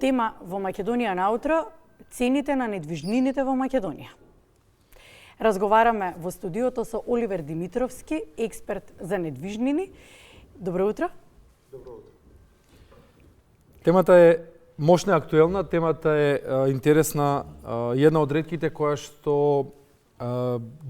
Тема во Македонија наутро – цените на недвижнините во Македонија. Разговараме во студиото со Оливер Димитровски, експерт за недвижнини. Добро утро. Добро утро. Темата е мощна, актуелна, темата е интересна, една од ретките која што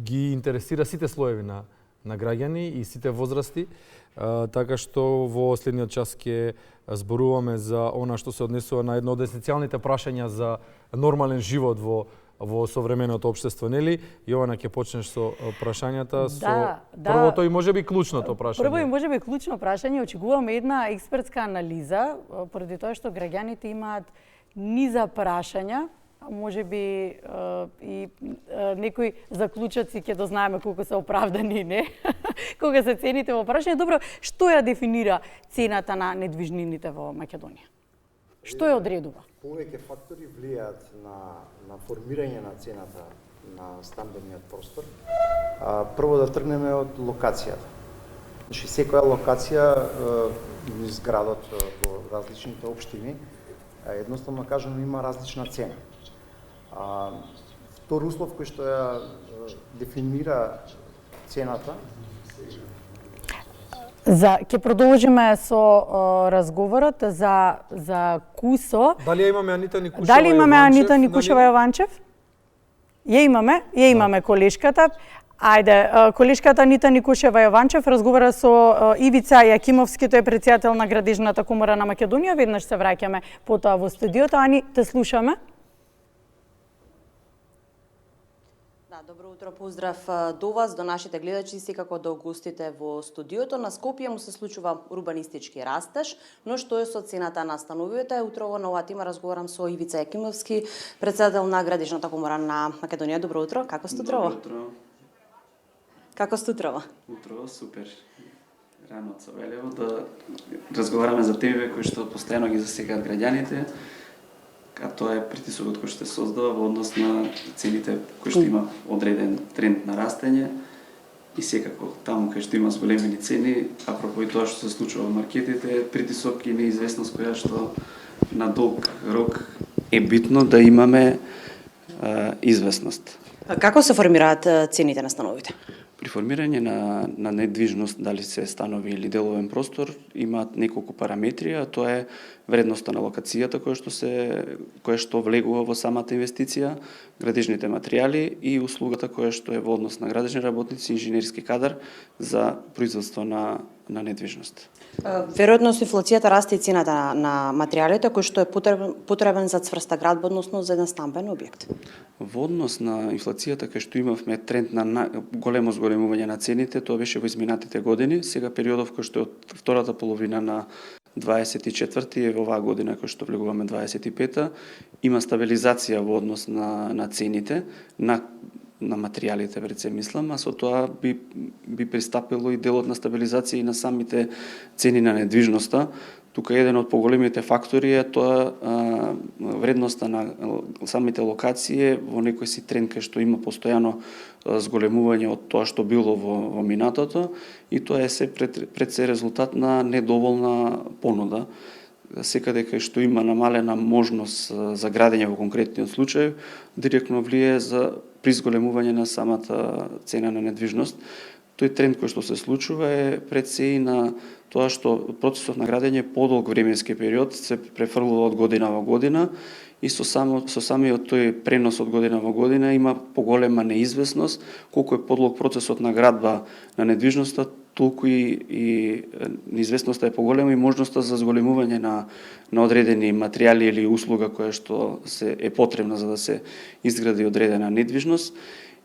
ги интересира сите слоеви на граѓани и сите возрасти, така што во следниот час ќе зборуваме за она што се однесува на едно од есенцијалните прашања за нормален живот во современото општество, нели? Јована, ќе почнеш со прашањата, со првото и можеби клучното прашање. Прво и можеби клучно прашање, очекуваме една експертска анализа, поради тоа што граѓаните имаат низа прашања, можеби и некои заклучоци ќе дознаеме колку се оправдани и не, кога се цените во прашање. Добро, што ја дефинира цената на недвижнините во Македонија? Што ја одредува? Повеќе фактори влијаат на формирање на цената на стамбениот простор. Прво да тргнеме од локацијата. Значи, секоја локација низ градот во различните општини, едноставно кажано, има различна цена. Втор услов кој што ја дефинира цената. Ќе продолжиме со разговорот за КУСО. Дали имаме Анита Никушева? Дали имаме Анита Никушева Јованчев? Ја имаме колешката. Ајде, колешката Анита Никушева Јованчев разговара со Ивица Јакимовски, тој е председател на Градежната комора на Македонија. Веднаш се враќаме потоа во студиото. Ани, те слушаме. Добро утро, поздрав до вас, до нашите гледачи, секако до гостите во студиото. На Скопје му се случува урбанистички растеж, но што е со цената на становите? Утрово на оваа тема разговарам со Ивица Јакимовски, председател на Градежната комора на Македонија. Добро утро, како сте утрово? Добро утро. Како сте утрово? Утрово, супер. Рано од Савелево да разговараме за теми кои што постојано ги засегаат граѓаните, а тоа е притисокот кој што се создава во однос на цените кои што има одреден тренд на растење и секако таму кај што има зголемени цени, апропо и тоа што се случува во маркетите, притисок и неизвестност која што на долг рок е битно да имаме известност. Како се формираат цените на становите? При формирање на недвижност, дали се станови или деловен простор, имаат неколку параметри, а тоа е вредноста на локацијата која што влегува во самата инвестиција, градежните материјали и услугата која што е во однос на градежни работници и инженерски кадар за производство на недвижност. Веројатно со инфлацијата расте и цената на материјалите кој што е потребен за цврста градба, односно за еден стамбен објект. Во однос на инфлацијата кај што имавме тренд на големо зголемување на цените, тоа беше во изминатите години. Сега периодов кој што е од втората половина на 24-ти е во оваа година кој што влегуваме 25-та, има стабилизација во однос на цените на материјалите, пред се мислам, а со тоа би пристапило и делот на стабилизација и на самите цени на недвижноста. Тука еден од поголемите фактори е тоа вредноста на самите локации во некој си тренд кај што има постојано зголемување од тоа што било во минатото и тоа е се пред се резултат на недоволна понуда. Секаде кај што има намалена можност за градење во конкретниот случај, директно влие при зголемување на самата цена на недвижност. Тој тренд кој што се случува е пред се и на тоа што процесот на градење подолг временски период се префрлува од година во година и со самиот тој пренос од година во година има поголема неизвестност. Колку е подолг процесот на градба на недвижноста, толку и неизвестноста е поголема и можноста за зголемување на одредени материјали или услуга која што е потребна за да се изгради одредена недвижност.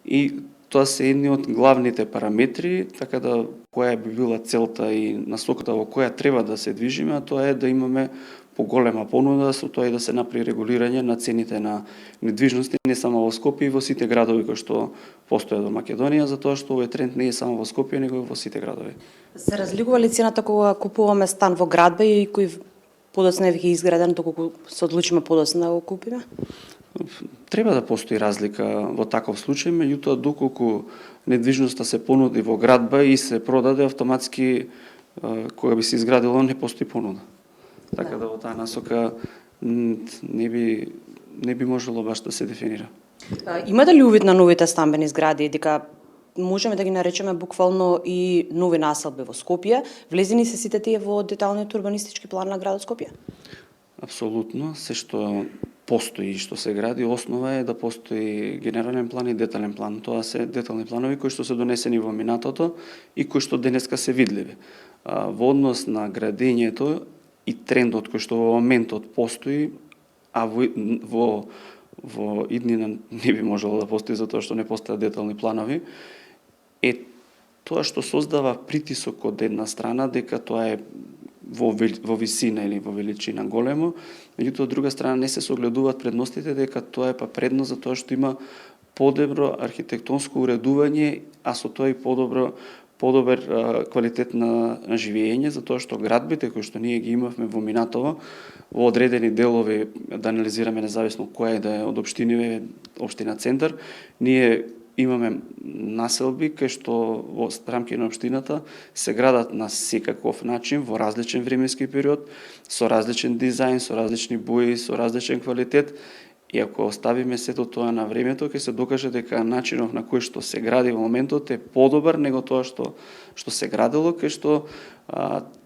И тоа се едни од главните параметри, така да која би била целта и насоката во која треба да се движиме, а тоа е да имаме поголема понуда, со тоа и да се направи регулирање на цените на недвижности не само во Скопје и во сите градови кои што постојат во Македонија, затоа што овој тренд не е само во Скопје, него и во сите градови. Се разликува ли цената кога купуваме стан во градба и кој подоцна е веќе изграден, доколку се одлучиме подоцна да го купиме? Треба да постои разлика во таков случај, меѓутоа доколку недвижноста се понуди во градба и се продаде, автоматски кога би се изградило не постои понуда. Така да во таа насока не би можело баш да се дефинира. Имате ли увид на новите стамбени згради, дека можеме да ги наречеме буквално и нови населби во Скопје? Влезени се сите тие во деталниот урбанистички план на градот Скопје? Апсолутно, се што постои и што се гради, основа е да постои генерален план и детален план. Тоа се детални планови кои што се донесени во минатото и кои што денеска се видливи. Во однос на градењето и трендот кој што во моментот постои, а во иднина не би можело да постои затоа што не постојат детални планови, е тоа што создава притисок од една страна дека тоа е во висина или во величина големо, меѓутоа од друга страна не се согледуваат предностите дека тоа е предност затоа што има подобро архитектонско уредување, а со тоа и подобар квалитет на живење, затоа што градбите кои што ние ги имавме во минатово, во одредени делови, да анализираме независно која е да е од општиниве, општина Центар, ние имаме населби кај што во рамки на општината се градат на секаков начин, во различен временски период, со различен дизајн, со различни бои, со различен квалитет. И ако оставиме сето тоа на времето, ќе се докаже дека начинот на кој што се гради во моментот е подобар него тоа што се градело, кај што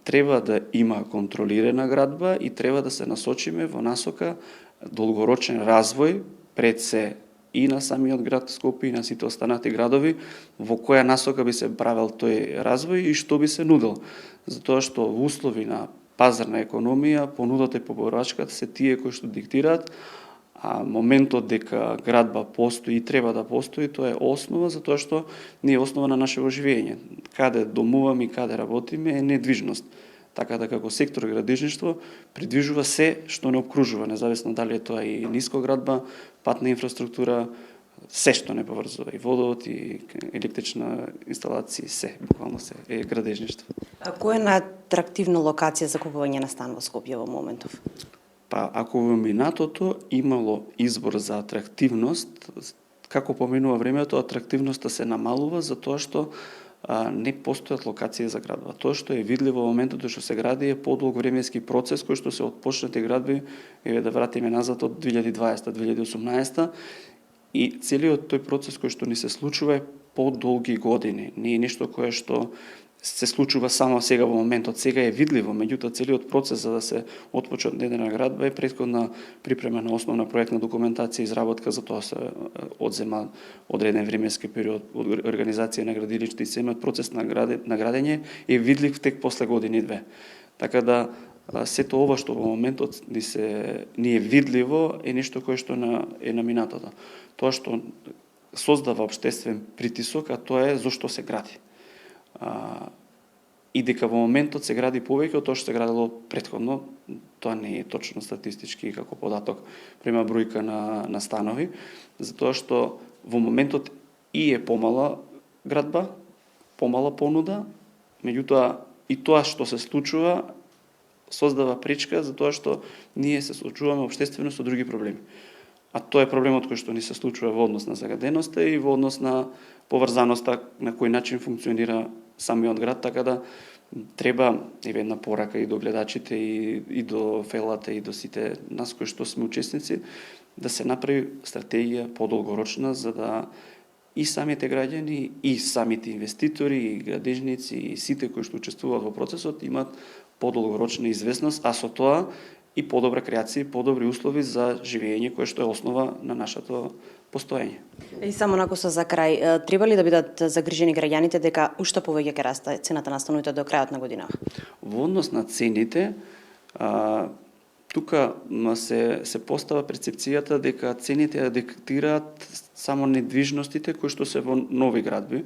треба да има контролирана градба и треба да се насочиме во насока долгорочен развој пред се и на самиот град Скопје и на сите останати градови, во која насока би се правел тој развој и што би се нудел. Затоа што во услови на пазарна економија, понудата и поборачката се тие кои што диктираат, а моментот дека градба постои и треба да постои, тоа е основа, затоа што не е основа на нашето живење. Каде домуваме и каде работиме е недвижност. Така да како сектор градежништво придвижува се што не обкружува, независно дали е тоа и нискоградба, патна инфраструктура, се што не поврзува, и водовод, и електрична инсталација, се, буквално се, е градежништво. А која е најатрактивна локација за купување на стан во Скопје во моментов? Па, ако во минатото имало избор за атрактивност, како поминува времето, атрактивноста се намалува затоа што не постојат локации за градба. Тоа што е видливо во моментот што се гради е подолг временски процес кој што се отпочнати градби, да вратиме назад од 2020-2018 и целиот тој процес кој што ни се случува е подолги години. Не е нешто кое што се случува само сега во моментот, сега е видливо, меѓутоа целиот процес за да се отпочне дадена градба е претходна припрема на основна проектна документација, изработка, за тоа се одзема одреден временски период, организација на градилиште и самиот процес на градење е видлив тек после години-две. Така да сето ова што во моментот ни е видливо е нешто кое што е на минатото. Тоа што создава општествен притисок, а тоа е зошто се гради. И дека во моментот се гради повеќе од тоа што се градило претходно, тоа не е точно статистички како податок према бројка на станови, затоа што во моментот и е помала градба, помала понуда, меѓутоа и тоа што се случува создава пречка за тоа што ние се соочуваме општествено со други проблеми. А тоа е проблемот кој што ни се случува во однос на загаденоста и во однос на поврзаноста на кој начин функционира самиот град, така да треба една порака и до гледачите и до фелата и до сите нас кои што сме учесници да се направи стратегија подолгорочна за да и самите граѓани и самите инвеститори и градежници и сите кои што учествуваат во процесот имаат подолгорочна известност, а со тоа и подобра креација, подобри услови за живење кое што е основа на нашето постоење. И само накусо за крај, треба ли да бидат загрижени граѓаните дека уште повеќе ќе расте цената на становите до крајот на годинава? Во однос на цените, тука се постава перцепцијата дека цените ја диктираат само недвижностите кои што се во нови градби.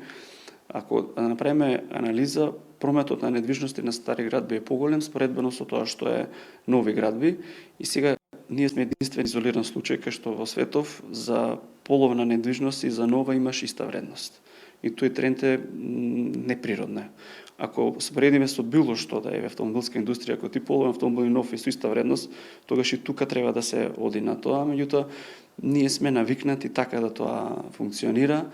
Ако направиме анализа, прометот на недвижности на стари градби е поголем споредбено со тоа што е нови градби и сега ние сме единствен изолиран случај кај што во светов за половна недвижност и за нова имаш иста вредност. И тој тренд е неприроден. Ако споредиме со било што да е автомобилска индустрија, ако ти половен автомобил нов и со иста вредност, тогаш и тука треба да се оди на тоа, меѓутоа ние сме навикнати така да тоа функционира.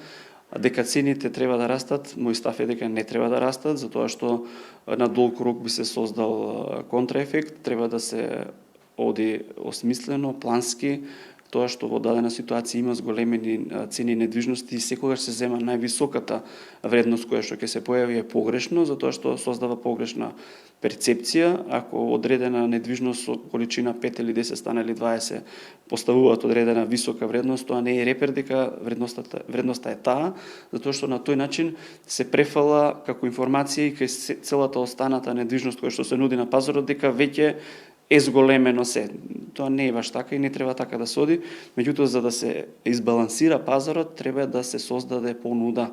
Дека цените треба да растат, мој став е дека не треба да растат, затоа што на долг рок би се создал контраефект, треба да се оди осмислено, плански, тоа што во дадена ситуација има зголемени цени недвижности и секогаш се зема највисоката вредност која што ќе се појави е погрешно, затоа што создава погрешна перцепција. Ако одредена недвижност со количина 5 или 10 стана или 20 поставуваат одредена висока вредност, тоа не е репер дека вредноста е таа, затоа што на тој начин се префала како информација и кај целата останата недвижност која што се нуди на пазарот дека веќе е зголемено се. Тоа не е баш така и не треба така да се оди. Меѓутоа, за да се избалансира пазарот, треба да се создаде понуда.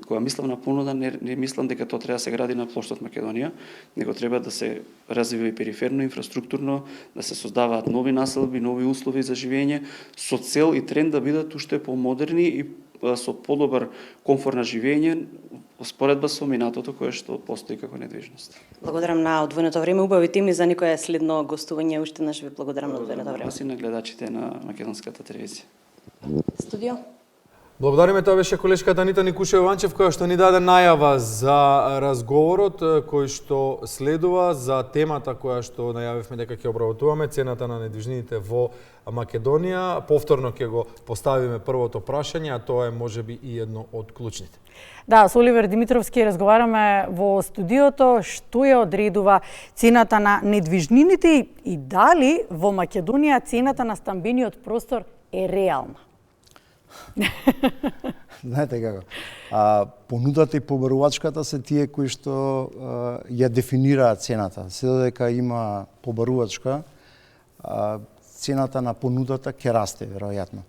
Кога мислам на понуда, не мислам дека тоа треба да се гради на плоштот Македонија, него треба да се развива и периферно, инфраструктурно, да се создаваат нови населби, нови услови за живење, со цел и тренд да бидат уште помодерни и со подобар комфорт на живење, споредба со минатото кое што постои како недвижност. Благодарам на одвоеното време, убави теми за никое следно гостување, уште наш ви благодарам на одвоеното време. Благодарам на гледачите на македонската телевизија. Студио. Благодариме, тоа беше колешката Анита Никушева-Ванчев која што ни даде најава за разговорот кој што следува за темата која што најавивме дека ќе обработуваме, цената на недвижнините во Македонија. Повторно ќе го поставиме првото прашање, а тоа е можеби и едно од клучните. Да, со Оливер Димитровски разговараме во студиото што ја одредува цената на недвижнините и дали во Македонија цената на стамбениот простор е реална. Знаете како, понудата и побарувачката се тие кои што ја дефинираат цената. Се додека има побарувачка, цената на понудата ќе расте, веројатно.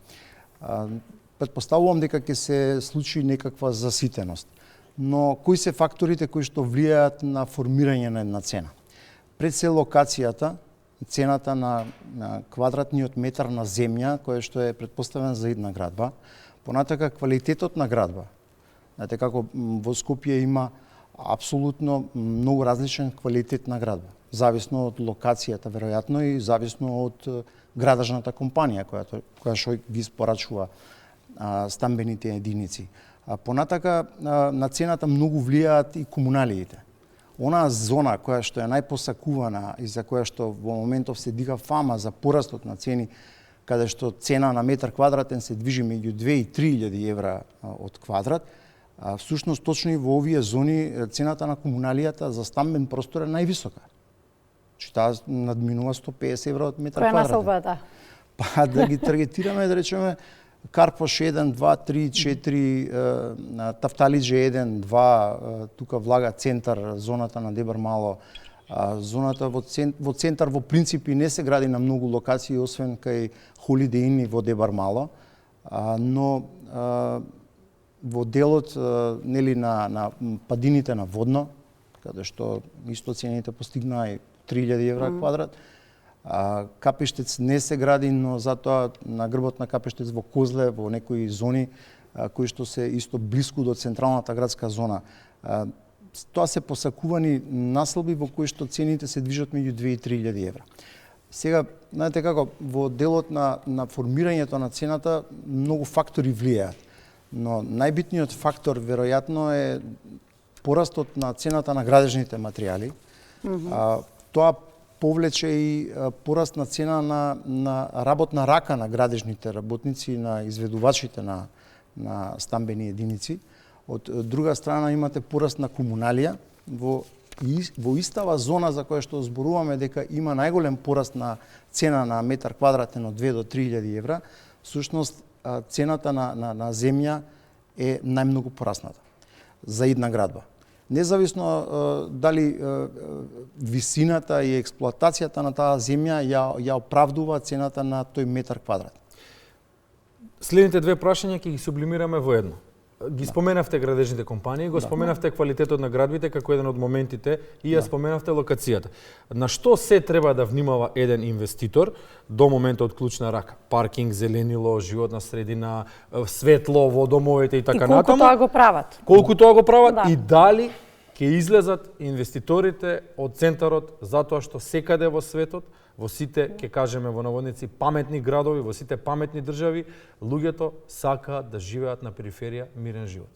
Предпоставувам дека ќе се случи некаква заситеност. Но кои се факторите кои што влијаат на формирање на една цена? Пред се локацијата, цената на квадратниот метар на земја, која што е предпоставен за една градба, понатака квалитетот на градба. Знаете како во Скопје има апсолутно многу различен квалитет на градба, зависно од локацијата веројатно и зависно од градажната компанија која што ги испорачува стамбените единици. Понатака на цената многу влијаат и комуналиите. Онаа зона која што е најпосакувана и за која што во моментов се дига фама за порастот на цени, каде што цена на метар квадратен се движи меѓу 2 и 3.000 евра од квадрат, всушност точно и во овие зони цената на комуналијата за стамбен простор е највисока. Таа надминува 150 евра од метар квадратен. Која населбата? Па да ги таргетираме, да речеме, Карпош 1, 2, 3, 4, Тафталиџе 1, 2, тука влага центар, зоната на Дебар Мало. Зоната во центар во принципи не се гради на многу локации, освен кај Holiday Inn во Дебар Мало, но во делот нели на падините на Водно, каде што исто цените постигнаа и 3000 евра квадрат. Капиштец не се гради, но затоа на грбот на Капиштец во Козле, во некои зони кои што се исто блиску до централната градска зона. Тоа се посакувани населби во кои што цените се движат меѓу 2 и 3000 евра. Сега, знаете како, во делот на формирањето на цената многу фактори влијаат, но најбитниот фактор веројатно е порастот на цената на градежните материјали. Тоа повлече и пораст на цена на работна рака на градежните работници, на изведувачите на стамбени единици. Од друга страна имате пораст на комуналија во истава зона за која што зборуваме дека има најголем пораст на цена на метар квадратен од 2 до 3000 евра, всушност цената на земја е најмногу порасната за една градба. Независно дали висината и експлоатацијата на таа земја ја оправдува цената на тој метар квадрат. Следните две прашања ќе ги сублимираме во едно. Ги споменавте градежните компании, го споменавте квалитетот на градбите како еден од моментите и ја споменавте локацијата. На што се треба да внимава еден инвеститор до моментот клучна рака? Паркинг, зеленило, животна средина, светло во домовите и така натаму. И колку тоа го прават. Колку тоа го прават Да. и дали ќе излезат инвеститорите од центарот затоа што секаде во светот, во сите, ќе кажеме во наводници, паметни градови, во сите паметни држави, луѓето сакаат да живеат на периферија мирен живот.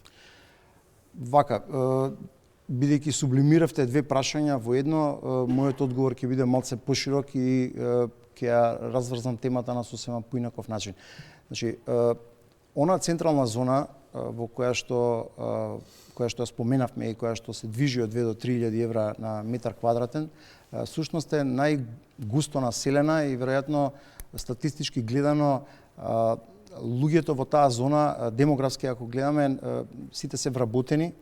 Вака, бидејќи сублимиравте две прашања во едно, мојот одговор ќе биде малце поширок и ќе ја разврзам темата на сосема поинаков начин. Значи, она централна зона во која што ја споменавме и која што се движи од 2 до 3000 евра на метар квадратен, сушност е најгусто населена и веројатно статистички гледано луѓето во таа зона демографски ако гледаме сите се вработени,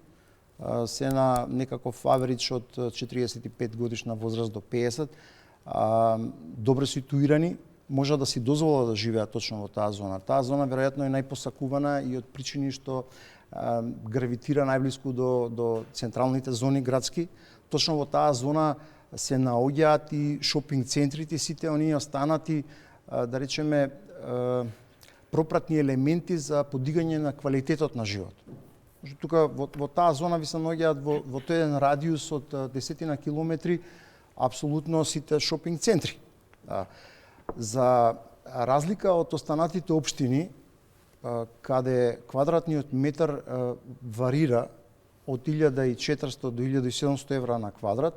се на некаков аверидж од 45 годишна возраст до 50, добре ситуирани, може да си дозволат да живеат точно во таа зона. Таа зона веројатно е најпосакувана и од причини што гравитира најблиску до централните зони градски. Точно во таа зона се наоѓаат и шопинг центрите, сите оние останати, да речеме, пропратни елементи за подигање на квалитетот на живот. Тука во таа зона ви се наоѓаат во тој еден радиус од 10 километри апсолутно сите шопинг центри. За разлика од останатите општини, каде квадратниот метар варира од 1400 до 1700 евра на квадрат,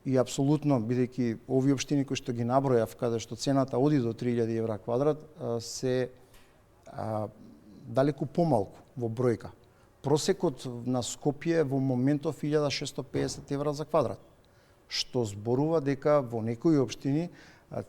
и апсолутно, бидејќи овие општини кои што ги набројав, каде што цената оди до 3000 евра квадрат, се далеку помалку во бројка. Просекот на Скопје во моментов 1650 евра за квадрат, што зборува дека во некои општини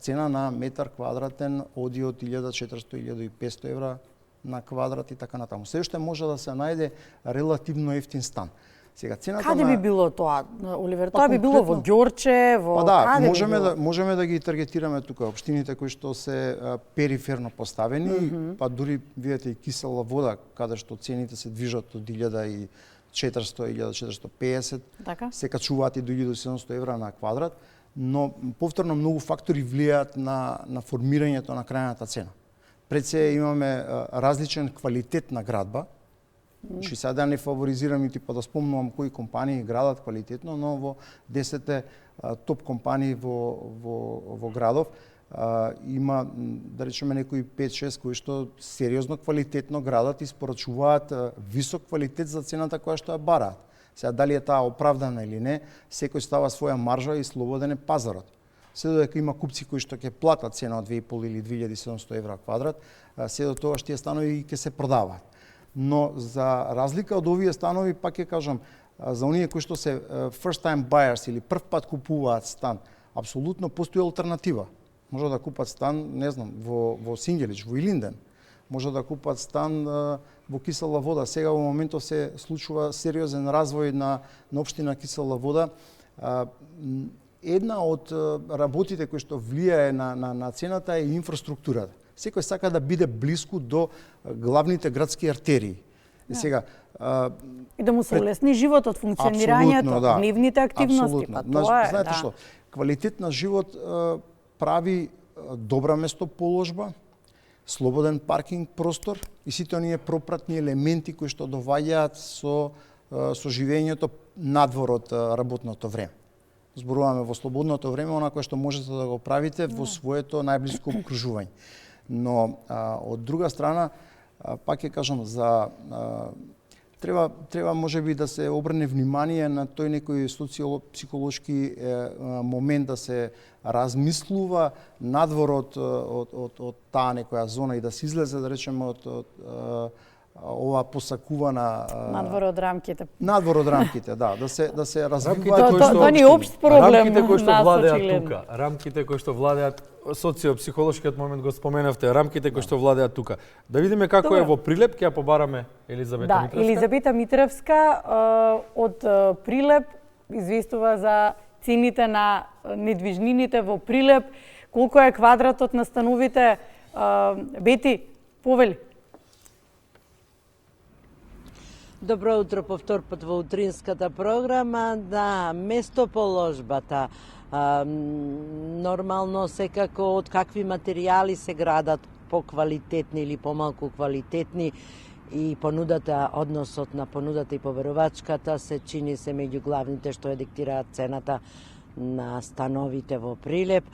цена на метар квадратен оди од 1400-1500 евра на квадрат и така натаму. Се уште може да се најде релативно ефтин стан. Сега цената каде би било тоа, Оливер? Тоа би било во Ѓорче, во каде би било? Можеме да ги таргетираме тука општините кои што се периферно поставени, па дури видите и Кисела Вода, каде што цените се движат од 1400-1450, така? се качуваат и до 1700 евра на квадрат, но повторно многу фактори влијаат на формирањето на крајната цена. Пред се имаме различен квалитет на градба. Значи сега не фаворизирам и да спомнувам кои компании градат квалитетно, но во 10 топ компании во градов има, да речеме, некои 5-6 кои што сериозно квалитетно градат и спорачуваат висок квалитет за цената која што ја бараат. Сега дали е таа оправдана или не, секој става своја маржа и слободен е пазарот. Се додека има купци кои што ќе платат цена од 2,5 или 2700 евра квадрат, се до тоа што тие станови ќе се продаваат. Но за разлика од овие станови, пак ќе кажам, за оние кои што се first time buyers или прв пат купуваат стан, апсолутно постои алтернатива. Може да купат стан, не знам, во Сингелич, во Илинден. Може да купат стан во Кисела Вода. Сега во моментов се случува сериозен развој на општина Кисела Вода. Една од работите кои што влијае на цената е инфраструктурата. Секој сака да биде блиску до главните градски артерии. Сега и да му се улесни животот, функционирањето, нивните активности, па тоа е, знаете што, квалитет на живот прави добра местоположба, слободен паркинг простор и сите оние пропратни елементи кои што доваѓаат со живењето надвор од работното време. Зборуваме во слободното време, она кое што можете да го правите во своето најблиско окружување. Но од друга страна, пак ќе кажам, треба можеби да се обрне внимание на тој некој социјално-психолошки момент, да се размислува надвор од таа некоја зона и да се излезе, да речеме, од ова посакувана надвор од рамките. Надвор од рамките, да се развива. Тоа не е општ проблем. Рамките кои што владеат тука, рамките кои што владеат, социјо-психолошкиот момент го споменавте, рамките кои што владеат тука. Да видиме како е во Прилеп, ќе ја побараме Елизавета Митревска. Да, Елизавета Митревска од Прилеп известува за цените на недвижнините во Прилеп, колку е квадратот на становите. Бети, повели. Добро утро повтор пат во утринската програма. Да, местоположбата. Нормално секако од какви материјали се градат, поквалитетни или помалку квалитетни, и понудата, односот на понудата и поверувачката се чини се меѓу главните што ја диктираат цената на становите во Прилеп.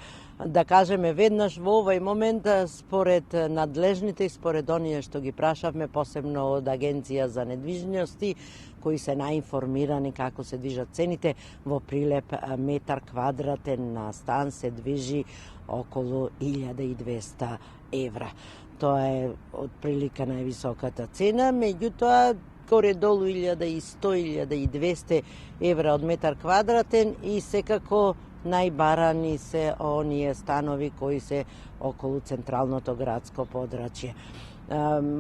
Да кажеме веднаш во овој момент, според надлежните и според оние што ги прашавме, посебно од Агенција за недвижности, кои се наинформирани како се движат цените, во Прилеп метар квадратен на стан се движи околу 1200 евра. Тоа е отприлика највисоката цена, меѓутоа горе-долу 1100-1200 евра од метар квадратен и секако најбарани се оние станови кои се околу централното градско подрачје.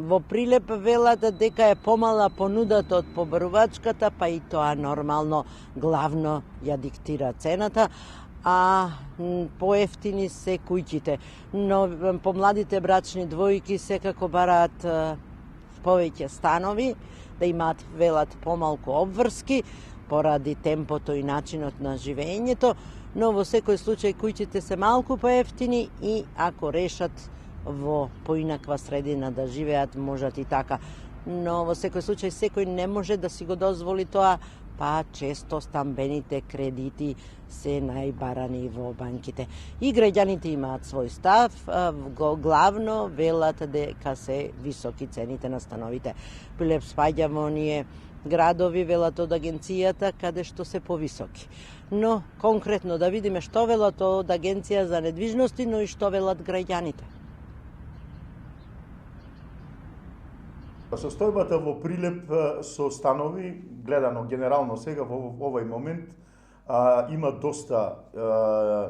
Во Прилеп велат дека е помала понудата од побарувачката, па и тоа нормално главно ја диктира цената, а поевтини се куќите. Но помладите брачни двојки секако бараат повеќе станови, да имаат, велат, помалку обврски, поради темпото и начинот на живеењето, но во секој случај куќите се малку поевтини и ако решат во поинаква средина да живеат, можат и така. Но во секој случај секој не може да си го дозволи тоа, па често стамбените кредити се најбарани во банките. И граѓаните имаат свој став, главно велат дека се високи цените на становите. Прилеп спаѓа во оние градови, велат од агенцијата, каде што се повисоки. Но конкретно да видиме што велат од Агенција за недвижности, но и што велат граѓаните. Состојбата во Прилеп со станови, гледано генерално сега во овој момент, има доста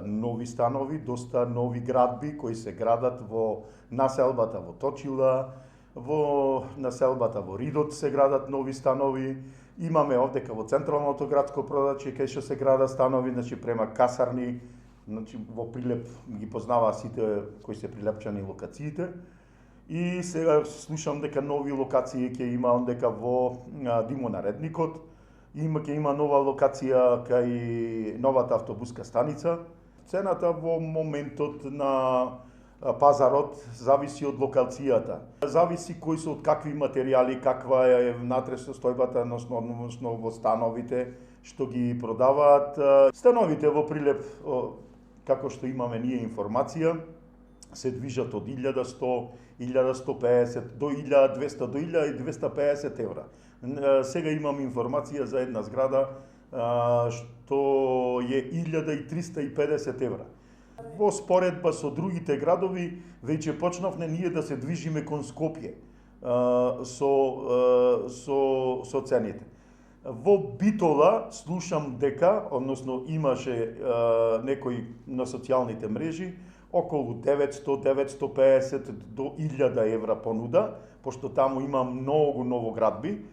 нови станови, доста нови градби кои се градат во населбата во Точила, во населбата во Ридот се градат нови станови. Имаме овдека во централното градско продачје кај што се градат станови, значи према касарни, значи во Прилеп ги познаваа сите кои се прилепчани локациите. И сега слушам дека нови локации ќе има ондека во Димонаредникот. Ќе има нова локација кај новата автобуска станица. Цената во моментот на пазарот зависи од локацијата. Зависи кои се од какви материјали, каква е внатре состојбата, односно во становите што ги продаваат. Становите во Прилеп, како што имаме ние информација, се движат од 1100, 1150 до 1200 до 1250 евра. Сега имам информација за една зграда што е 1350 евра. Во споредба со другите градови, веќе почнавме ние да се движиме кон Скопје со цените. Во Битола слушам дека, односно имаше некои на социјалните мрежи, околу 900-950 до 1000 евра понуда, пошто таму има многу новоградби,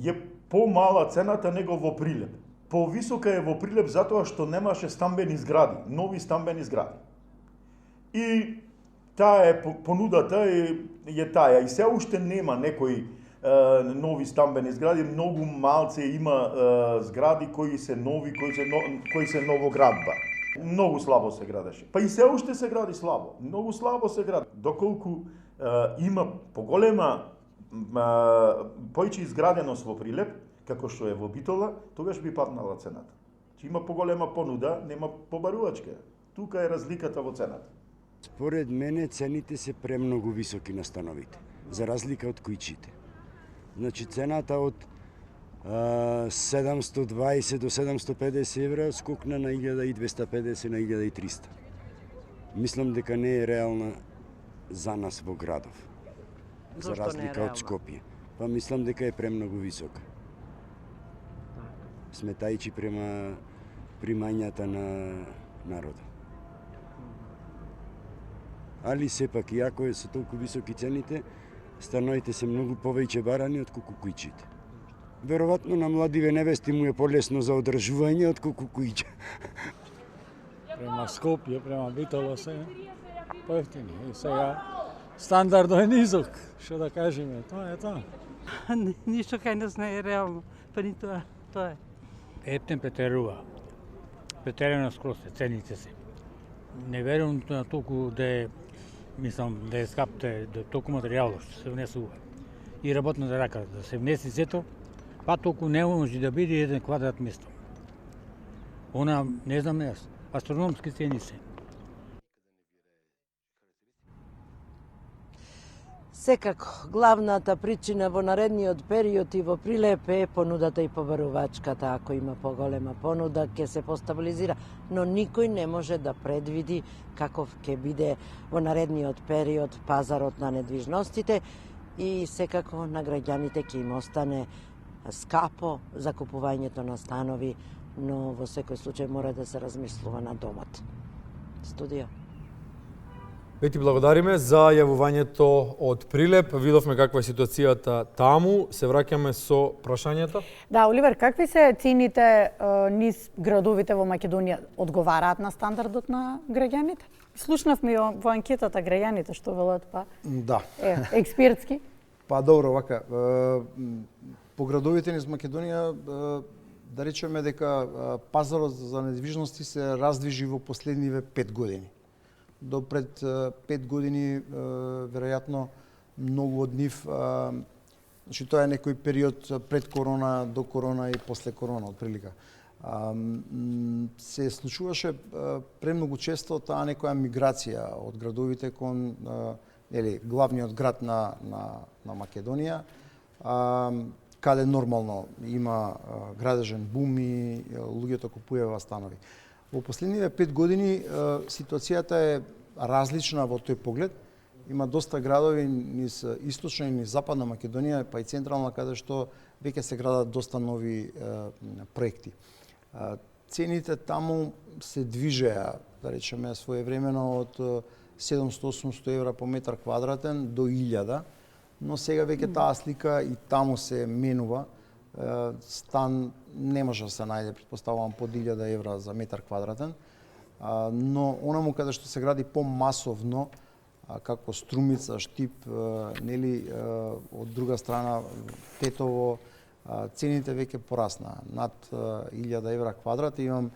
е помала цената него во Прилеп. Повисока е во Прилеп затоа што немаше стамбени згради, нови стамбени згради. И таа е понудата е таа. И се уште нема некои нови стамбени згради, многу малце има згради кои се нови, кои се новоградба. Многу слабо се градеше. Па и се уште се гради слабо. Многу слабо се гради. Доколку има поголема појче изграденост во Прилеп, како што е во Битола, тогаш би паднала цената. Че има поголема понуда, нема побарувачка. Тука е разликата во цената. Според мене цените се премногу високи на становите, за разлика од кујчите. Значи цената од 720 до 750 евра скокна на 1250 на 1300. Мислам дека не е реална за нас во градов. За разлика од Скопје. Па мислам дека е премногу висока. Сметајќи према примањата на народот. Али сепак, иако е со толку високи цените, становите се многу повеќе барани од кујчите. Веројатно на младиве невести му е полесно за одржување од кујче. Према Скопје, према Битола се поевтини. И сега стандардот е низок, што да кажеме, тоа е тоа. Ништо кај нас не е реално, па ни тоа е. Ептен претерува. Претерано скроз цените се. Не верувам на толку да е, мислам, да е скапте, да толку материјал што се внесува. И работната рака, да се внеси сето, па толку не може да биде еден квадрат место. Она, не знам јас, астрономски цени се. Секако, главната причина во наредниот период и во Прилеп е понудата и побарувачката. Ако има поголема понуда, ќе се постабилизира, но никој не може да предвиди каков ќе биде во наредниот период пазарот на недвижностите и секако на граѓаните ќе им остане скапо закупувањето на станови, но во секој случај мора да се размислува на домот. Студио. Пети, благодариме за јавувањето од Прилеп. Видовме каква е ситуацијата таму. Се враќаме со прашањата. Да, Оливер, какви се цените низ градовите во Македонија? Одговараат на стандардот на граѓаните? Слушнавме во анкетата граѓаните што велат, па. Да. Експертски. Па добро, вака. По градовите низ Македонија да речеме дека пазарот за недвижности се раздвижи во последниве 5 години. До пред 5 години, веројатно, многу од нив, значи тоа е некој период пред корона, до корона и после корона, отприлика. Се случуваше премногу често таа некоја миграција од градовите кон главниот град на Македонија, каде нормално има градежен бум и луѓето купуваат станови. Во последниве 5 години ситуацијата е различна во тој поглед. Има доста градови низ источна и низ западна Македонија, па и централна, каде што веќе се градат доста нови проекти. Цените таму се движеа, да речеме, своевремено од 700-800 евра по метар квадратен до 1000, но сега веќе таа слика и таму се менува. Стан не може да се најде, претпоставувам, под 1000 евра за метар квадратен, но онаму каде што се гради помасовно, како Струмица, Штип, нели, од друга страна Тетово, цените веќе порасна. Над 1000 евра квадрат. Имам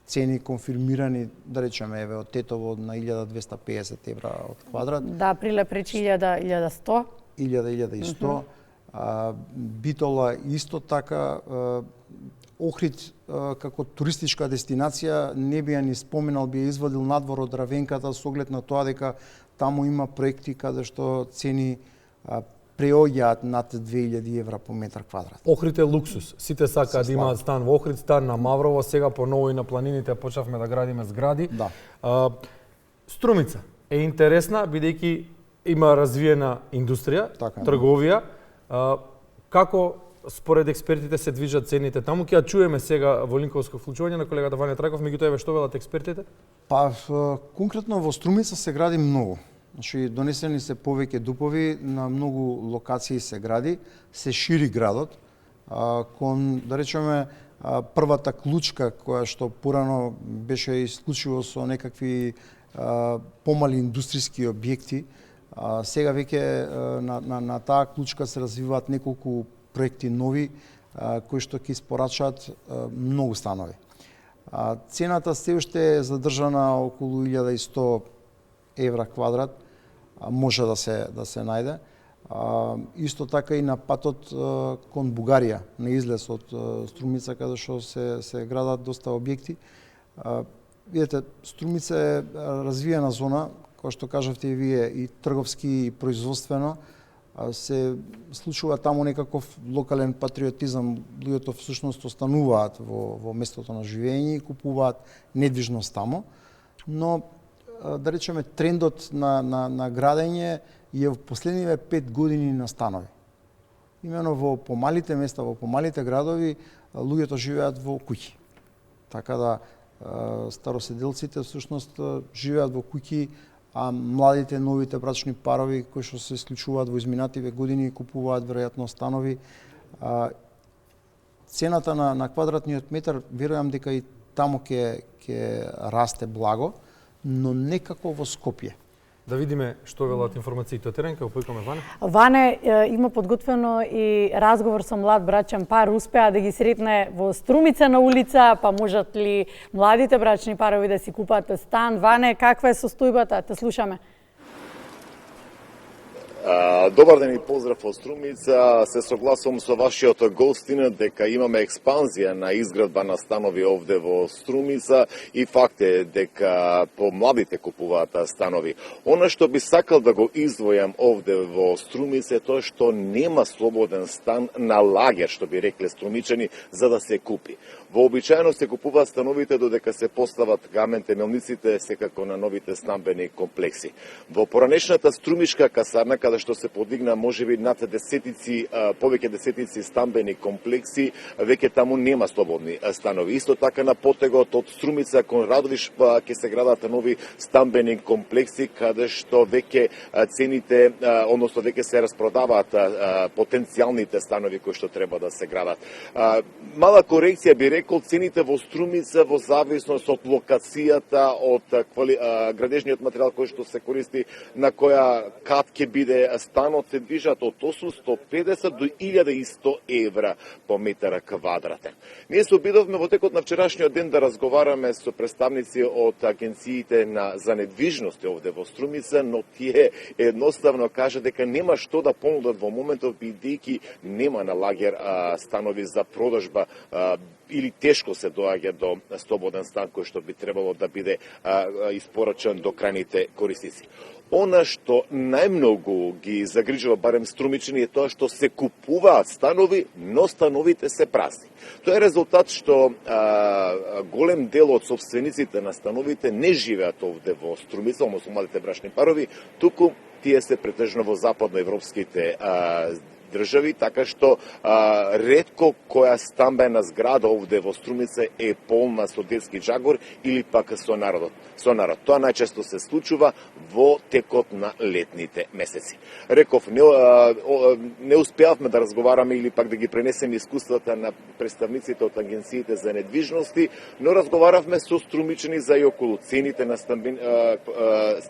цени конфирмирани, да речеме, еве, од Тетово на 1250 евра од квадрат. Да, Прилеп речи 1100. 1100. Битола исто така. Охрид како туристичка дестинација не би ја ни споменал, би ја извадил надвор од Равенката со оглед на тоа дека таму има проекти каде што цени преоѓаат над 2000 евра по метар квадрат. Охрид е луксус. Сите сакаат да имаат стан во Охрид, стан на Маврово, сега поново и на планините почнавме да градиме згради. Да. Струмица е интересна бидејќи има развиена индустрија, така, трговија. Како според експертите се движат цените таму? Ќе ја чуеме сега во линковско вклучување на колегата Ваня Траков, меѓутоа еве што велат експертите? Па конкретно во Струмица се гради многу. Значи донесени се повеќе дупови, на многу локации се гради, се шири градот. Кон, да речеме, првата клучка која што порано беше исклучиво со некакви помали индустријски објекти, сега веќе на таа клучка се развиваат неколку проекти нови кои што ќе испорачаат многу станови. Цената се уште е задржана околу 1100 евра квадрат, може да се најде. Исто така и на патот кон Бугарија, на излез од Струмица, каде што се градат доста објекти. Видете, Струмица е развиена зона, која што кажавте и вие, и трговски, и производствено. Се случува таму некаков локален патриотизам, луѓето всушност остануваат во местото на живење и купуваат недвижност таму, но да речеме трендот на градење е во последниве 5 години на станови. Имено во помалите места, во помалите градови, луѓето живеат во куќи. Така да староседелците всушност живеат во куќи, а младите, новите брачни парови кои што се исклучуваат во изминативе години купуваат веројатно станови. Цената на квадратниот метар верувам дека и таму ќе расте благо, но некако во Скопје. Да видиме што велат информациите. Терен, ќе опојкаме Ване. Ване има подготвено и разговор со млад брачен пар, успеа да ги сретне во Струмица на улица, па можат ли младите брачни парови да си купат стан? Ване, каква е состојбата? Те слушаме. Добар ден и поздрав од Струмица. Се согласувам со вашиот гостин дека имаме експанзија на изградба на станови овде во Струмица и факт е дека помладите купуваат станови. Она што би сакал да го издвојам овде во Струмица е тоа што нема слободен стан на лагер, што би рекле струмичани, за да се купи. Вообичаено се купуваат становите додека се постават гамен темелниците секако на новите стамбени комплекси. Во поранешната струмишка касарна, каде што се подигна можеби над повеќе десетици стамбени комплекси, веќе таму нема слободни станови. Исто така на потегот од Струмица кон Радовиш ќе се градат нови стамбени комплекси каде што веќе цените, односно веќе се распродаваат потенцијалните станови кои што треба да се градат. Мала корекција би рекол, цените во Струмица во зависност од локацијата, од градежниот материјал кој што се користи, на која кат ќе биде станот, се движат од 850 до 1100 евра по метар квадратен. Ние се обидовме во текот на вчерашниот ден да разговараме со представници од агенциите за недвижности овде во Струмица, но тие едноставно кажа дека нема што да понудат во моментов, бидејќи нема на лагер станови за продажба или тешко се доаѓа до слободен стан кој што би требало да биде испорачан до крајните корисници. Она што најмногу ги загрижува барем струмичани е тоа што се купуваат станови, но становите се празни. Тоа е резултат што голем дел од собствениците на становите не живеат овде во Струмица, односно младите брачни парови, туку тие се претежно во западноевропските држави, така што ретко која стамбена зграда овде во Струмица е полна со детски джагор или пак со народ. Тоа најчесто се случува во текот на летните месеци. Реков, не успеавме да разговараме или пак да ги пренесеме искуствата на представниците од агенциите за недвижности, но разговаравме со струмичани за и околу цените на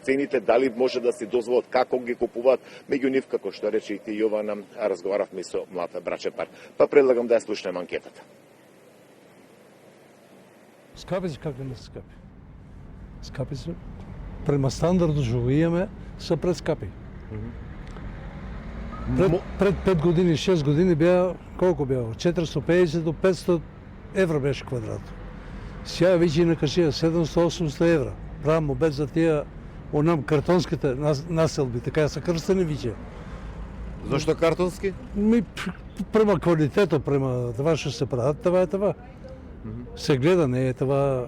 цените, дали може да се дозволат, како ги купуваат, меѓу нив, како што рече и ти Јована, разговаравме со млад брачен пар. Па предлагам да ја слушнеме анкетата. Скапи се, како не скапи? Скапи се. Према стандардот што го имаме, се прескапи. Пред 5 години, 6 години беа, колку беа? 450 до 500 евра беше квадрат. Сега веќе на кашија 700-800 евра. Правам обед за тие онам картонските населби, така се крстени веќе. Зошто картонски? Према квалитетот, према това што се прават, това е това. Се гледа, не е това,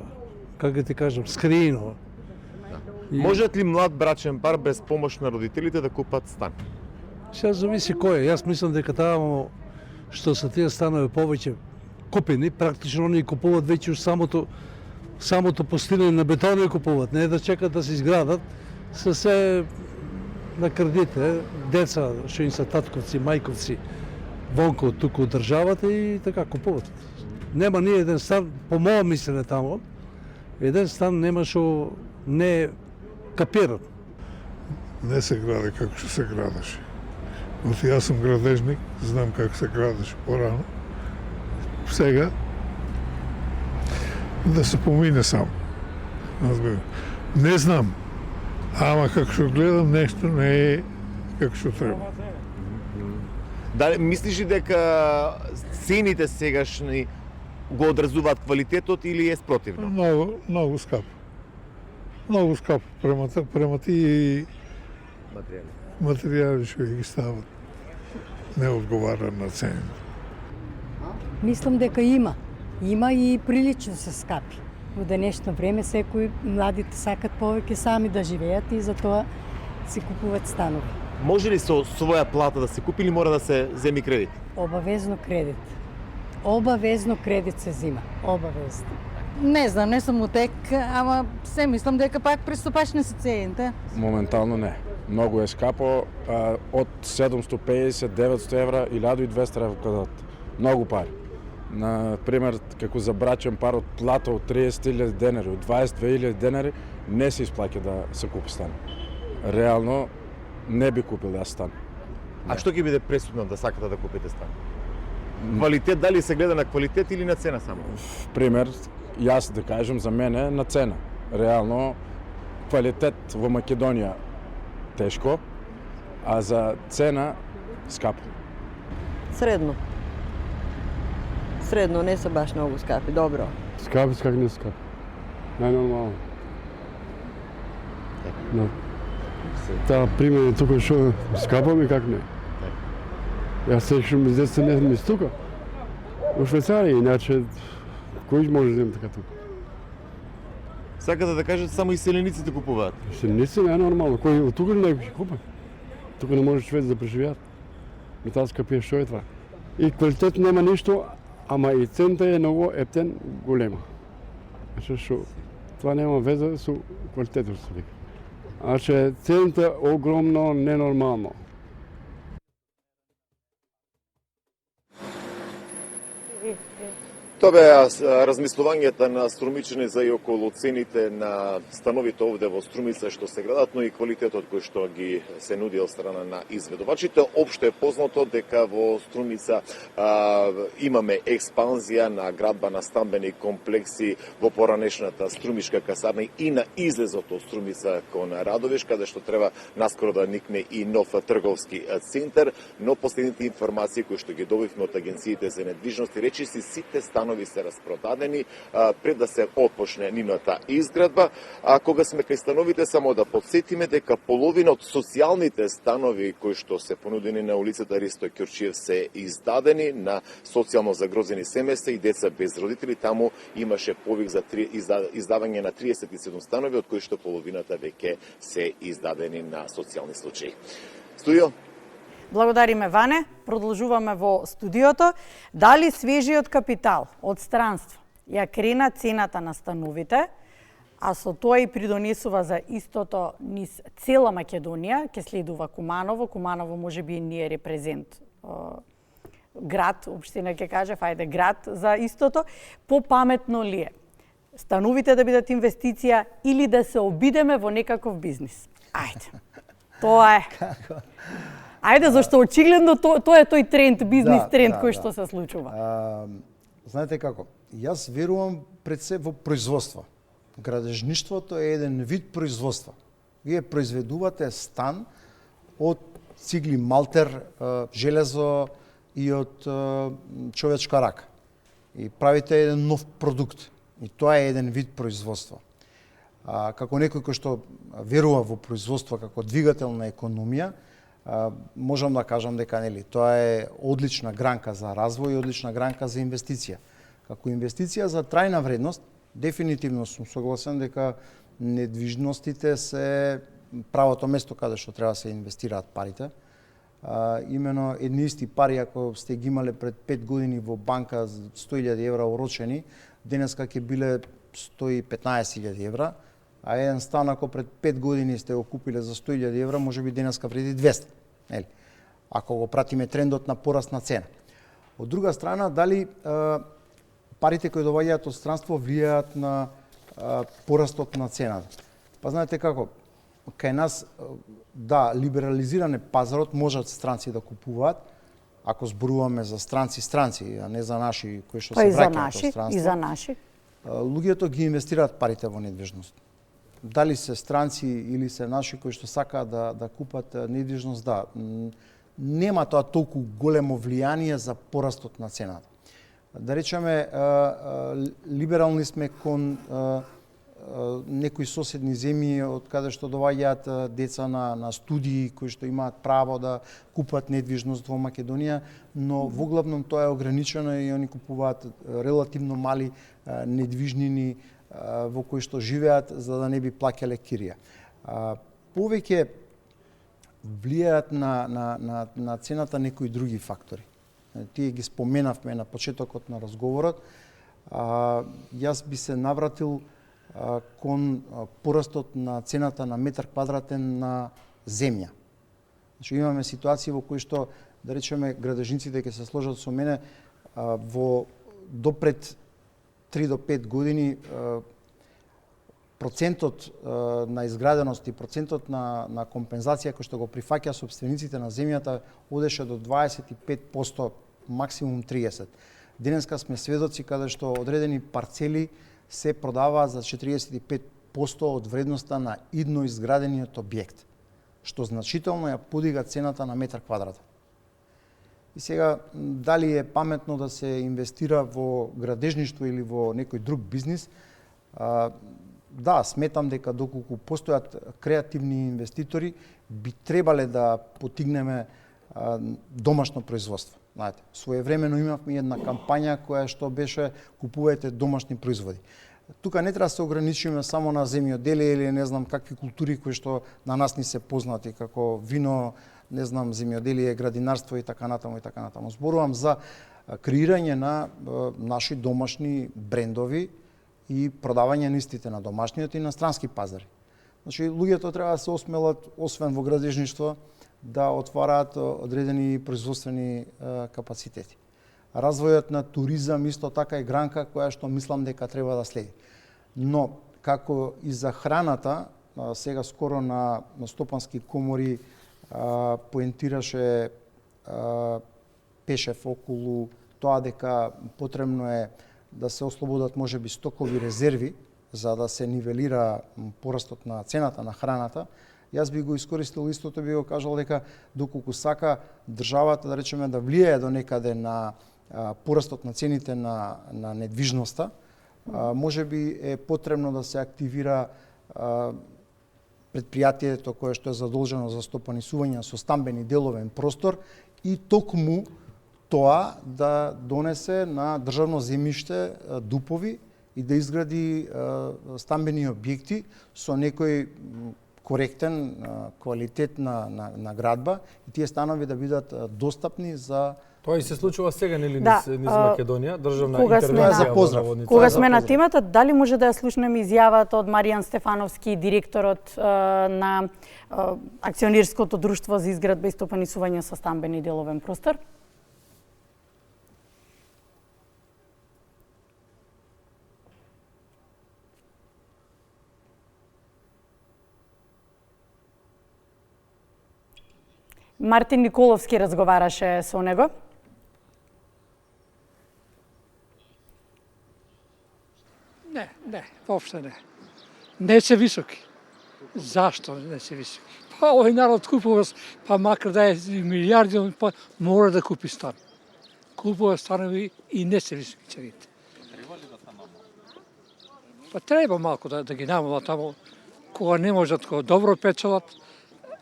како да ти кажам, скриено. Можат ли млад брачен пар без помош на родителите да купат стан? Сега зависи кој е. Јас мислам дека таму што се тие станови повеќе купени, практично они купуваат веќе самото постилање на бетони купуваат, не е да чекат да се изградат, се на кредите, деца што им се татковци, мајковци, вонко туку од државата и така купуваат. Нема ни еден стан, по моја мислење таму, еден стан нема што не е капиран. Не се гради како што се градеше. Оти јас сум градежник, знам како се градеше порано. Сега да се помине само. Не знам, ама како што гледам, нешто не е како што треба. Дали мислиш ли дека цените сегашни го одразуваат квалитетот или е спротивно? Многу скапо. Многу скапо према тие материјали што ги стават. Не одговара на цените. Мислам дека има. Има и прилично се скапи. Во денешно време секој младите сакат повеќе сами да живеат и затоа си купуваат станови. Може ли со своја плата да се купи или мора да се земи кредит? Обавезно кредит. Обавезно кредит се зима. Обавезно. Не знам, не сум утек, ама се мислам дека пак приступачни се цените. Моментално не. Многу е скапо, од 750-900 евра, 1200 евра квадрат. Многу пари. Например, како за брачен пар од плата од 30.000 денари, од 22.000 денари, не се исплаќа да се купи стан. Реално, не би купил јас стан. А што ќе биде пресудно да сакате да купите стан? Квалитет, дали се гледа на квалитет или на цена само? Пример, јас да кажем за мене на цена. Реално, квалитет во Македонија тешко, а за цена скапо. Средно. Средно, не се баш многу скапи, добро. Скапи, как не скапи. Најнормално. Но, таа пример тука што скапа ми как не. Јас секшам из деца не ми стука. У Швейцарија, иначе, кој може да има така тука? Сакате да кажете само иселениците купуваат? Иселеници не е нормално. Кој од тука не ќе купа? Тука не може Швец да преживеат. Металска пие што е това? И квалитет нема ништо, ама и цената е многу ептен, голема. Значи што това нема веза со квалитетот што вика. Значи цената огромно ненормално. Тоа беа размислувањата на струмичани за и околу цените на становите овде во Струмица што се градат, но и квалитетот кој што ги се нуди од страна на изведувачите. Општо е познато дека во Струмица имаме експанзија на градба на стамбени комплекси во поранешната Струмишка касарна и на излезот од Струмица кон Радовиш, каде што треба наскоро да никне и нов трговски центар, но последните информации кои што ги добивме од агенциите за недвижности речиси сите станови се распродадени пред да се отпочне нивната изградба. А кога сме кај становите, само да подсетиме дека половина од социјалните станови кои што се понудени на улицата Ристо Ќурчиев се издадени на социјално загрозени семејства и деца без родители. Таму имаше повик за издавање на 37 станови, од кои што половината веќе се издадени на социјални случаи. Студио. Благодариме, Ване. Продолжуваме во студиото. Дали свежиот капитал од странство ја крена цената на становите, а со тоа и придонесува за истото низ цела Македонија, ќе следува Куманово. Куманово може би не е репрезент град, општина ќе кажев, ајде град за истото. Попаметно ли е становите да бидат инвестиција или да се обидеме во некаков бизнис? Ајде. Тоа е. Ајде, зашто очигледно тоа е тој тренд, бизнис тренд кој што се случува. Знаете како? Јас верувам пред се во производство. Градежништвото е еден вид производство. Вие произведувате стан од цигли малтер, железо и од човечка рака. И правите еден нов продукт. И тоа е еден вид производство. Како некој кој што верува во производство како двигател на економија, можам да кажам дека тоа е одлична гранка за развој и одлична гранка за инвестиција. Како инвестиција за трајна вредност, дефинитивно сум согласен дека недвижностите се правото место каде што треба да се инвестираат парите. Имено едни исти пари, ако сте ги имале пред 5 години во банка 100.000 евра орочени, денеска ќе биле 115.000 евра, а еден стан ако пред 5 години сте го купиле за 100.000 евра, може би денеска вреди 200. Нели? Ако го пратиме трендот на пораст на цена. Од друга страна, дали парите кои доаѓаат од странство влијаат на порастот на цената? Па знаете како, кај нас, да, либерализиране пазарот, можат странци да купуваат, ако зборуваме за странци, а не за наши кои што се враќаат од странство. И за наши. Луѓето ги инвестираат парите во недвижност. Дали се странци или се наши кои што сакаат да купат недвижност, да, нема тоа толку големо влијание за порастот на цената. Да речеме, либерални сме кон некои соседни земји од каде што доаѓаат деца на студии кои што имаат право да купат недвижност во Македонија, но во главном тоа е ограничено и они купуваат релативно мали недвижнини во кои што живеат за да не би плаќале кирија. Повеќе влијаат на цената некои други фактори. Тие ги споменавме на почетокот на разговорот. Јас би се навратил кон порастот на цената на метар квадратен на земја. Значи имаме ситуации во кои што, да речеме, градежниците ќе се сложат со мене, во допред 3 до 5 години процентот на изграденост и процентот на компензација кој што го прифаќа собствениците на земјата одеше до 25%, максимум 30%. Денеска сме сведоци каде што одредени парцели се продаваат за 45% од вредноста на идно изградениот објект. што значително ја подига цената на метар квадратен. И сега, дали е паметно да се инвестира во градежништво или во некој друг бизнис, да, сметам дека доколку постојат креативни инвеститори, би требале да потигнеме домашно производство. Знаете, своевремено имавме една кампања која што беше купувајте домашни производи. Тука не треба да се ограничиме само на земјоделие или не знам какви култури кои што на нас ни се познати, како вино, не знам, земјоделие, градинарство и така натаму и така натаму. Зборувам за креирање на наши домашни брендови и продавање на истите на домашниот и на странски пазари. Значи, луѓето треба да се осмелат, освен во градежништво, да отвараат одредени производствени капацитети. Развојот на туризам исто така е гранка која што мислам дека треба да следи. Но, како и за храната, сега скоро на стопански комори поентираше Пешев околу тоа дека потребно е да се ослободат можеби стокови резерви за да се нивелира порастот на цената на храната. Јас би го искористил истото, би го кажал дека доколку сака државата да речеме да влијае до некаде на порастот на цените на недвижноста, можеби е потребно да се активира предпријатието кое што е задолжено за стопанисување со стамбени деловен простор и токму тоа да донесе на државно земјиште дупови и да изгради стамбени објекти со некој коректен квалитет на градба и тие станови да бидат достапни за... Тоа и се случува сега, нели, Да, низ Македонија, државна интервенција за поздрав. Кога сме на темата, дали може да ја слушнеме изјавата од Маријан Стефановски, директорот на акционерското друштво за изградба и стопанисување со стамбени деловен простор? Мартин Николовски разговараше со него. Не, воопшто не. Не се високи. Зашто не се високи? Па овој народ купува, па макар да е милиарди, па мора да купи стан. Купува станови и не се високи цените. Треба ли да се намалат? Па треба малку да ги намалат тамо, кога не можат, кога добро печелат,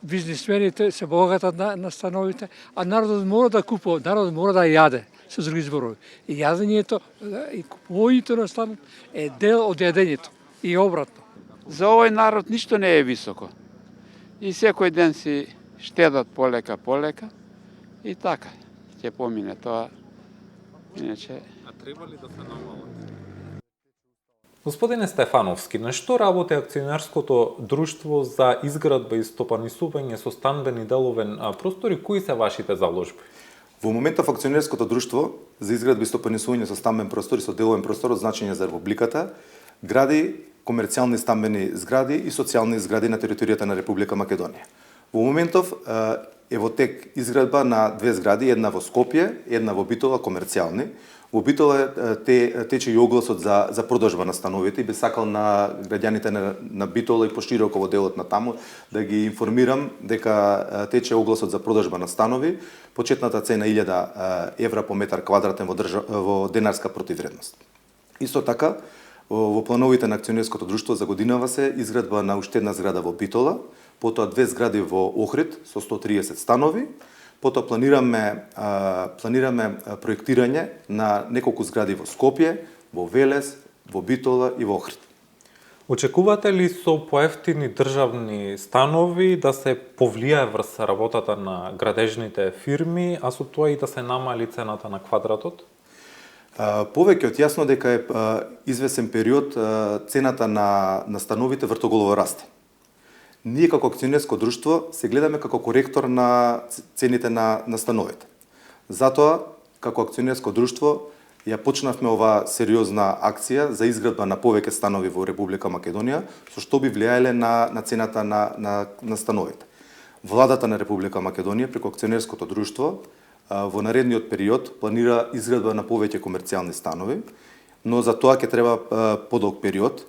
бизнисмените се богатат на становите, а народот мора да купува, народот мора да јаде, со други зборови. И јадењето и купувањето на станот е дел од јадењето и обратно. За овој народ ништо не е високо. И секој ден си штедат полека и така ќе помине тоа. Иначе... А треба ли да се намалат? Господине Стефановски, на што работи акционерското друштво за изградба и стопанисување со стамбени деловен простор и кои се вашите заложби? Во моментов акционерското друштво за изградба и стопанисување со стамбен простор и со деловен простор од значење за Републиката гради комерцијални стамбени згради и социјални згради на територијата на Република Македонија. Во моментов е во тек изградба на две згради, една во Скопје, една во Битола, комерцијални. Во Битола тече и огласот за продажба на становите и би сакал на граѓаните на Битола и пошироко во делот на таму да ги информирам дека тече огласот за продажба на станови. Почетната цена 1000 евра по метар квадратен во денарска противредност. Исто така, во плановите на акционерското друштво за годинава се изградба на уште една зграда во Битола, потоа две згради во Охрид со 130 станови, потоа планираме проектирање на неколку згради во Скопје, во Велес, во Битола и во Охрид. Очекувате ли со поевтини државни станови да се повлијае врз работата на градежните фирми, а со тоа и да се намали цената на квадратот? Повеќе од јасно дека е извесен период цената на становите вртоголово расте. Ние како акционерско друштво се гледаме како коректор на цените на становите. Затоа, како акционерско друштво, ја почнавме оваа сериозна акција за изградба на повеќе станови во Република Македонија, со што би влијаеле на цената на становите. Владата на Република Македонија преку акционерското друштво во наредниот период планира изградба на повеќе комерцијални станови, но за тоа ќе треба подолг период,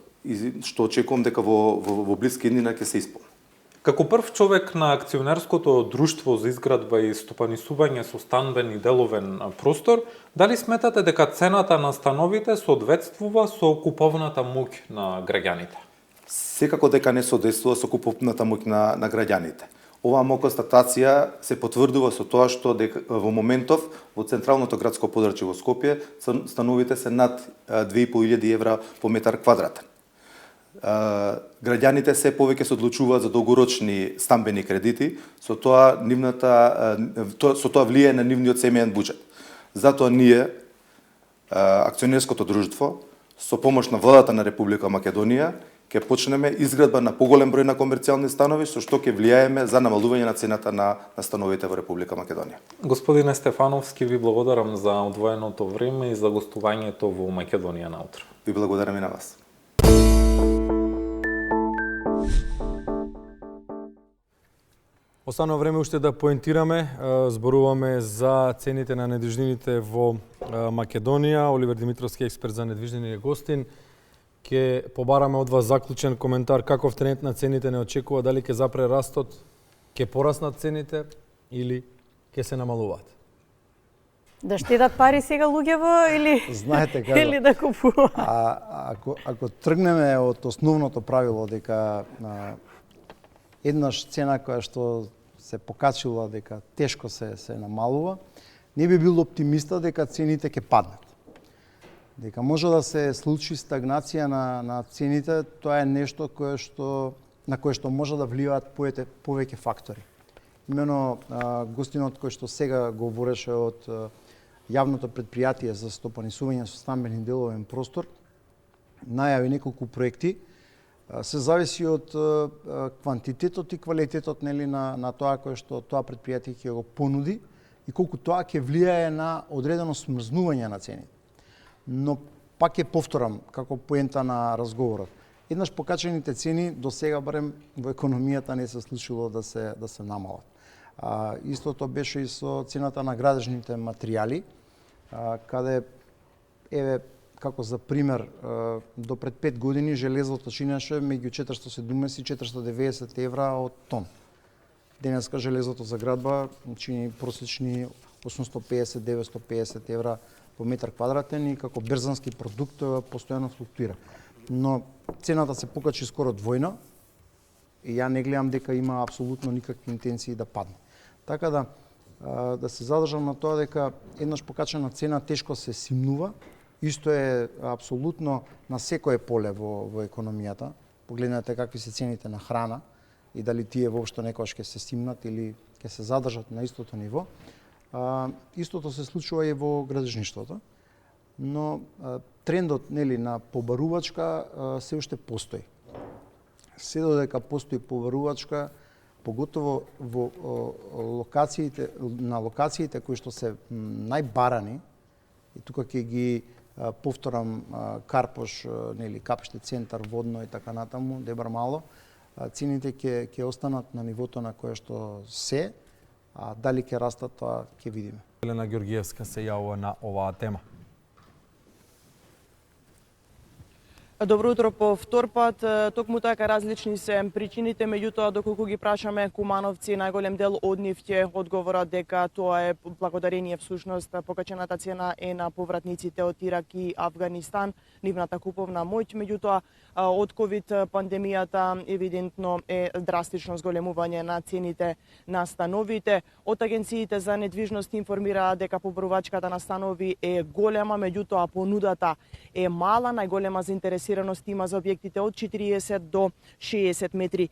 што очекувам дека во блиски иднина ќе се исполни. Како прв човек на акционерското друштво за изградба и стопанисување со станбен и деловен простор, дали сметате дека цената на становите соодветствува со куповната моќ на граѓаните? Секако дека не соодветствува со куповната моќ на граѓаните. Оваа моја констатација се потврдува со тоа што во моментов во централното градско подрачје во Скопје становите се над 2500 евра по метар квадратен. Граѓаните се повеќе се одлучуваат за долгорочни стамбени кредити, со тоа влијае на нивниот семеен буџет. Затоа ние, акционерското друштво, со помош на владата на Република Македонија, ќе почнеме изградба на поголем број на комерцијални станови, со што ќе влијаеме за намалување на цената на становите во Република Македонија. Господине Стефановски, ви благодарам за одвоеното време и за гостувањето во Македонија наутро. Ви благодарам и на вас. Останува време уште да поентираме, зборуваме за цените на недвижнините во Македонија. Оливер Димитровски, експерт за недвижнини, е гостин. Ке побараме од вас заклучен коментар каков тренд на цените не очекува, дали ќе запре растот, ќе пораснат цените или ќе се намалуваат? Да штедат пари сега луѓево или Знаете како, или да купуваат? Ако тргнеме од основното правило дека еднаш цена која што се покачила дека тешко се намалува, не би бил оптимиста дека цените ќе паднат. Дека може да се случи стагнација на цените, тоа е нешто на кое што може да влијаат повеќе фактори. Имено гостинот кој што сега говореше од јавното предпријатие за стопанисување со стамбен и деловен простор, најави неколку проекти, се зависи од квантитетот и квалитетот на тоа кое што тоа предпријатие ќе го понуди и колку тоа ќе влијае на одредено смрзнување на цените. Но пак ќе повторам како поента на разговорот. Еднаш покачените цени до сега барем во економијата не се случило да се намалат. Истото беше и со цената на градежните материјали, каде еве како за пример до пред 5 години железото чинеше меѓу 470 и 490 евра од тон. Денеска железото за градба чини просечни 850-950 евра по метар квадратен и како берзански продукт постојано флуктуира. Но цената се покачи скоро двојно и ја не гледам дека има апсолутно никакви интенции да падне. Така да се задржам на тоа дека еднаш покачена цена тешко се симнува. Исто е апсолутно на секое поле во економијата. Погледнете какви се цените на храна и дали тие воопшто некогаш ќе се симнат или ќе се задржат на истото ниво. Истото се случува и во градежништвото, но трендот на побарувачка се уште постои. Се додека постои побарувачка, поготово во локациите кои што се најбарани, и тука ќе ги повторам Карпош, Капиште центар, Водно и така натаму, Дебар Мало, цените ќе останат на нивото на кое што се, а дали ќе растат, тоа ќе видиме. Елена Георгиевска се јавува на оваа тема. Добро утро по втор пат. Токму така различни се причините, меѓутоа доколку ги прашаме кумановци, најголем дел од нив ќе одговорат дека тоа е благодарение всушност покачената цена е на повратниците од Ирак и Авганистан, нивната куповна моќ, меѓутоа од ковид пандемијата евидентно е драстично зголемување на цените на становите. Од агенциите за недвижност информираат дека побарувачката на станови е голема, меѓутоа понудата е мала, најголема заинтересираност има за објектите од 40 до 60 метри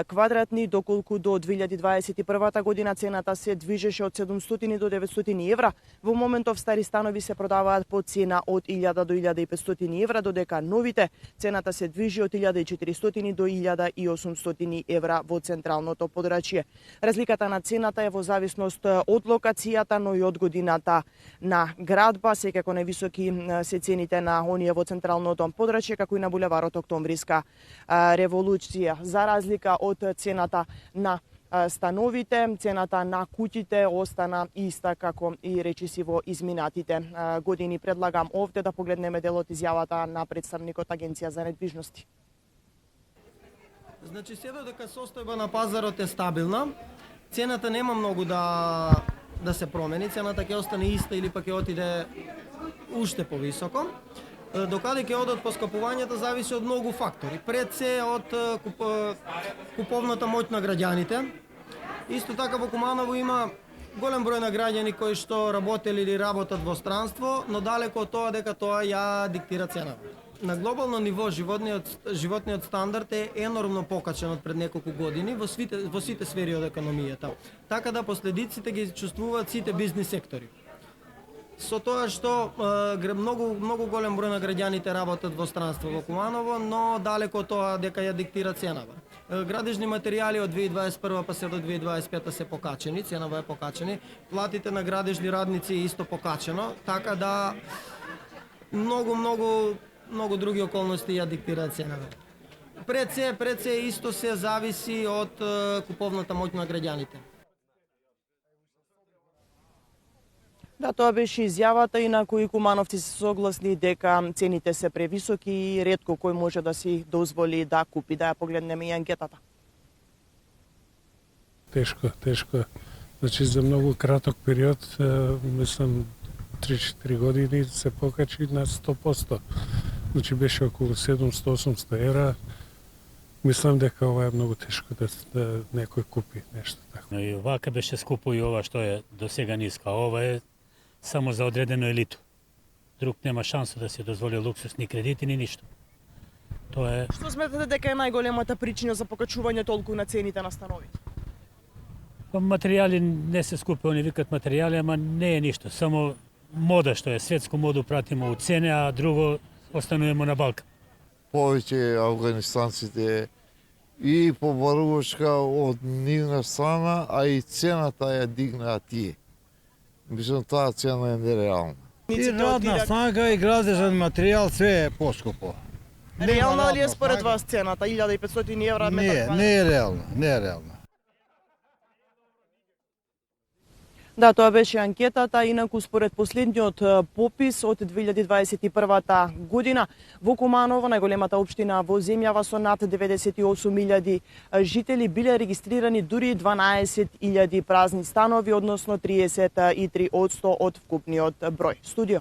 квадратни, доколку до 2021 година цената се движеше од 700 до 900 евра. Во моментов стари станови се продаваат по цена од 1000 до 1500 евра, додека новите цената се движи од 1400 до 1800 евра во централното подрачје. Разликата на цената е во зависност од локацијата, но и од годината на градба. Секако највисоки се цените на оние во централното подрачје, како и на булеварот Октомвриска револуција. За разлика од цената на становите, цената на куќите остана иста како и речиси во изминатите години. Предлагам овде да погледнеме дел од изјавата на представникот Агенција за недвижности. Значи се додека состојба на пазарот е стабилна, цената нема многу да се промени, цената ќе остане иста или пак ќе отиде уште повисоко. Докаде ќе одат поскапувањата зависи од многу фактори. Пред се од куповната моќ на граѓаните. Исто така во Куманово има голем број на граѓани кои што работели или работат во странство, но далеко од тоа дека тоа ја диктира цената. На глобално ниво животниот стандард е енормно покачен од пред неколку години во сите сфери од економијата. Така да последиците ги чувствуваат сите бизнис сектори. Со тоа што многу голем број на граѓаните работат во странство во Куманово, но далеко од тоа дека ја диктира цената. Градежни материјали од 2021 па се до 2025 се покачени, ценава е покачени. Платите на градежни радници е исто покачено, така да многу други околности ја диктираат цената. Пред се исто се зависи од куповната моќ на граѓаните. Да, тоа беше изјавата, инаку и кумановци се согласни дека цените се превисоки и ретко кој може да си дозволи да купи. Да ја погледнеме и анкетата. Тешко. Значи за многу краток период, мислам 3-4 години се покачи на 100%. Значи беше околу 700-800 евра. Мислам дека ова е многу тешко да некој купи нешто така. Но и овака беше скупо и ова што е до сега ниска. Ова е само за одредено елиту. Друг нема шанса да се дозволи луксусни кредити ни ништо. Тоа е. Што сметате дека е најголемата причина за покачување толку на цените на становите? Материјали не се скупи, они викат материјали, ама не е ништо. Само мода што е, светско моду пратимо у цене, а друго остануваме на Балкан. Повеќе афганистанците и побарувачка од нивна страна, а и цената ја дигнаа тие. Мислам, таа цена е нереална. И радна снага и градежен материјал све е поскупо. Реална ли е според вас цената? 1500 евра метар? Не е реална. Да, тоа беше анкетата, инаку според последниот попис од 2021 година во Куманово, најголемата општина во земјава со над 98.000 жители, биле регистрирани дури 12.000 празни станови, односно 33% од вкупниот број. Студио.